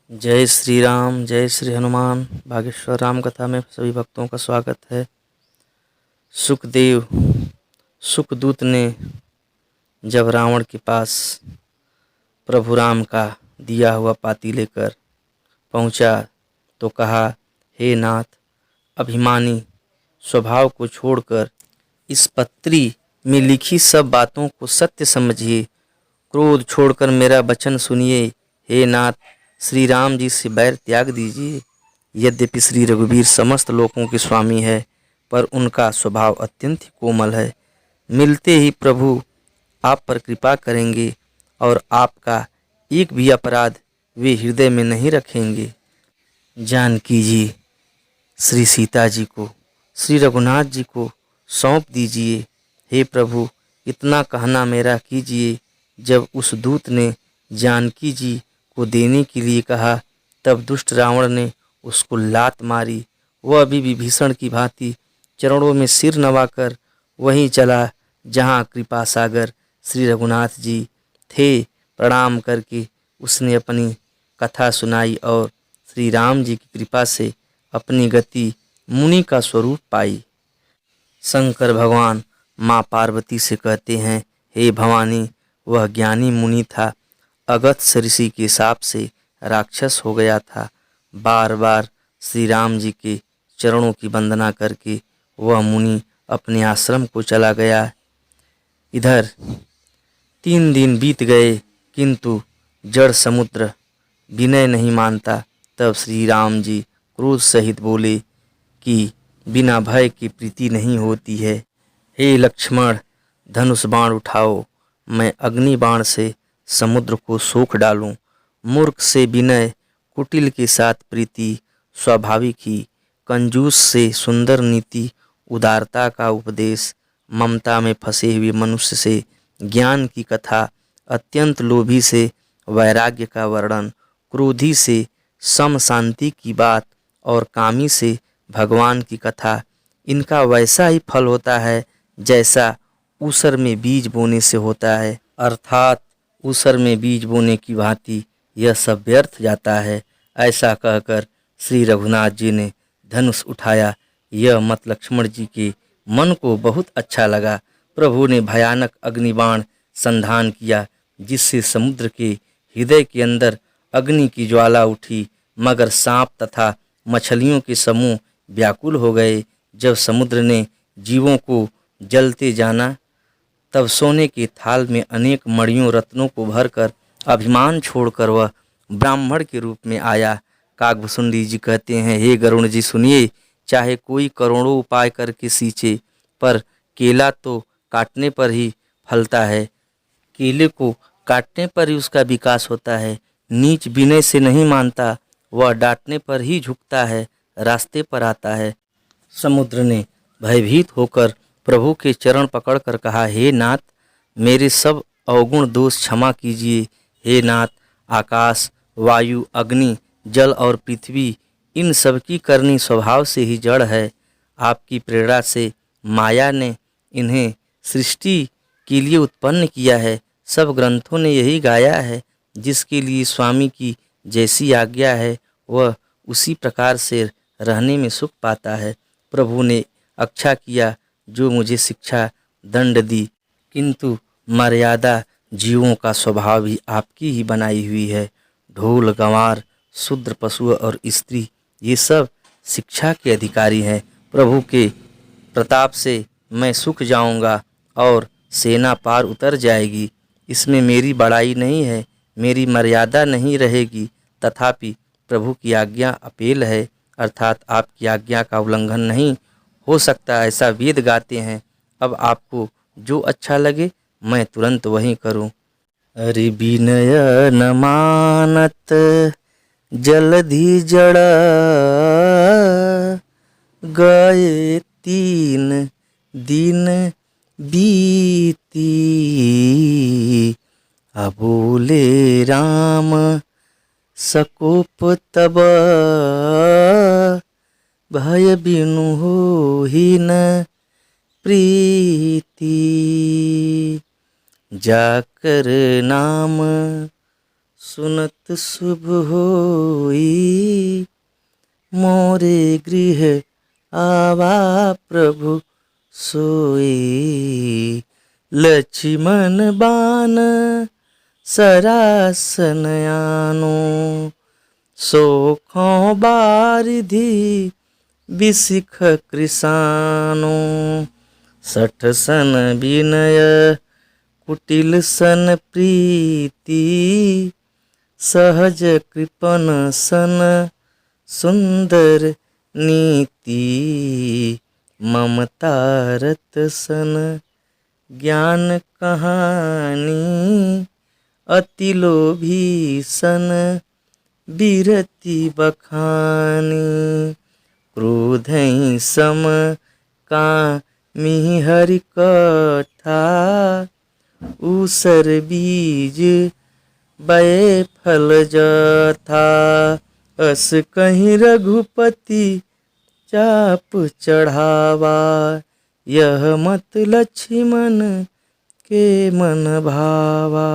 जय श्री राम, जय श्री हनुमान। बागेश्वर राम कथा में सभी भक्तों का स्वागत है। सुखदेव सुखदूत ने जब रावण के पास प्रभु राम का दिया हुआ पाती लेकर पहुंचा तो कहा, हे नाथ, अभिमानी स्वभाव को छोड़कर इस पत्री में लिखी सब बातों को सत्य समझिए। क्रोध छोड़कर मेरा वचन सुनिए। हे नाथ, श्री राम जी से बैर त्याग दीजिए। यद्यपि श्री रघुवीर समस्त लोकों के स्वामी है, पर उनका स्वभाव अत्यंत ही कोमल है। मिलते ही प्रभु आप पर कृपा करेंगे और आपका एक भी अपराध वे हृदय में नहीं रखेंगे। जानकी जी श्री सीता जी को, श्री रघुनाथ जी को सौंप दीजिए। हे प्रभु, इतना कहना मेरा कीजिए। जब उस दूत ने जानकी जी को देने के लिए कहा, तब दुष्ट रावण ने उसको लात मारी। वह अभी विभीषण की भांति चरणों में सिर नवाकर वहीं चला जहाँ कृपा सागर श्री रघुनाथ जी थे। प्रणाम करके उसने अपनी कथा सुनाई और श्री राम जी की कृपा से अपनी गति मुनि का स्वरूप पाई। शंकर भगवान माँ पार्वती से कहते हैं, हे भवानी, वह ज्ञानी मुनि था, अगस्त्य ऋषि के शाप से राक्षस हो गया था। बार बार श्री राम जी के चरणों की वंदना करके वह मुनि अपने आश्रम को चला गया। इधर 3 दिन बीत गए, किंतु जड़ समुद्र विनय नहीं मानता। तब श्री राम जी क्रोध सहित बोले कि बिना भय की प्रीति नहीं होती है। हे लक्ष्मण, धनुष बाण उठाओ, मैं अग्नि बाण से समुद्र को सोख डालूं। मूर्ख से विनय, कुटिल के साथ प्रीति स्वाभाविक ही, कंजूस से सुंदर नीति, उदारता का उपदेश, ममता में फंसे हुए मनुष्य से ज्ञान की कथा, अत्यंत लोभी से वैराग्य का वर्णन, क्रोधी से सम शांति की बात और कामी से भगवान की कथा। इनका वैसा ही फल होता है जैसा ऊसर में बीज बोने से होता है, अर्थात ऊसर में बीज बोने की भांति यह सब व्यर्थ जाता है। ऐसा कहकर श्री रघुनाथ जी ने धनुष उठाया। यह मत लक्ष्मण जी के मन को बहुत अच्छा लगा। प्रभु ने भयानक अग्निबाण संधान किया, जिससे समुद्र के हृदय के अंदर अग्नि की ज्वाला उठी, मगर सांप तथा मछलियों के समूह व्याकुल हो गए। जब समुद्र ने जीवों को जलते जाना, तब सोने के थाल में अनेक मणियों रत्नों को भरकर अभिमान छोड़कर वह ब्राह्मण के रूप में आया। काकभूषुंडी जी कहते हैं, हे गरुण जी सुनिए, चाहे कोई करोड़ों उपाय करके सींचे, पर केला तो काटने पर ही फलता है। केले को काटने पर ही उसका विकास होता है। नीच विनय से नहीं मानता, वह डांटने पर ही झुकता है, रास्ते पर आता है। समुद्र ने भयभीत होकर प्रभु के चरण पकड़कर कहा, हे नाथ, मेरे सब अवगुण दोष क्षमा कीजिए। हे नाथ, आकाश, वायु, अग्नि, जल और पृथ्वी, इन सब की करनी स्वभाव से ही जड़ है। आपकी प्रेरणा से माया ने इन्हें सृष्टि के लिए उत्पन्न किया है। सब ग्रंथों ने यही गाया है। जिसके लिए स्वामी की जैसी आज्ञा है, वह उसी प्रकार से रहने में सुख पाता है। प्रभु ने अच्छा किया जो मुझे शिक्षा दंड दी, किंतु मर्यादा जीवों का स्वभाव ही आपकी ही बनाई हुई है। ढोल, गंवार, शूद्र, पशु और स्त्री, ये सब शिक्षा के अधिकारी हैं। प्रभु के प्रताप से मैं सूख जाऊंगा और सेना पार उतर जाएगी। इसमें मेरी बड़ाई नहीं है, मेरी मर्यादा नहीं रहेगी। तथापि प्रभु की आज्ञा अपेल है, अर्थात आपकी आज्ञा का उल्लंघन नहीं हो सकता, ऐसा वेद गाते हैं। अब आपको जो अच्छा लगे मैं तुरंत वही करूं। अरे विनय न मानत जलधि जड़ा, गए 3 दिन बीती, अबोले राम सकोप तब, भय बिनु होहि न प्रीति, जाकर नाम सुनत शुभ होई, मोरे गृह आवा प्रभु सोई। लक्ष्मण बान सरासन आनो, सोखों बारिधि बिसिख कृसानो। सठ सन विनय कुटिल सन प्रीति, सहज कृपन सन सुंदर नीति। ममता रत सन ज्ञान कहानी, अति लोभी सन बिरति बखानी। क्रोधहि सम कामी हरि कथा, ऊसर बीज बये फल जथा। अस कहीं रघुपति चाप चढ़ावा, यह मत लक्ष्मण के मन भावा।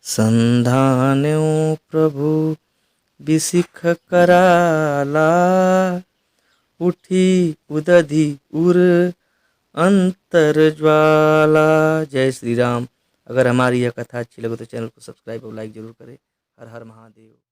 संधान्यो प्रभु बिसिख कराला, उठी उदधि उर अंतर ज्वाला। जय श्री राम। अगर हमारी यह कथा अच्छी लगे तो चैनल को सब्सक्राइब और लाइक जरूर करें। हर हर महादेव।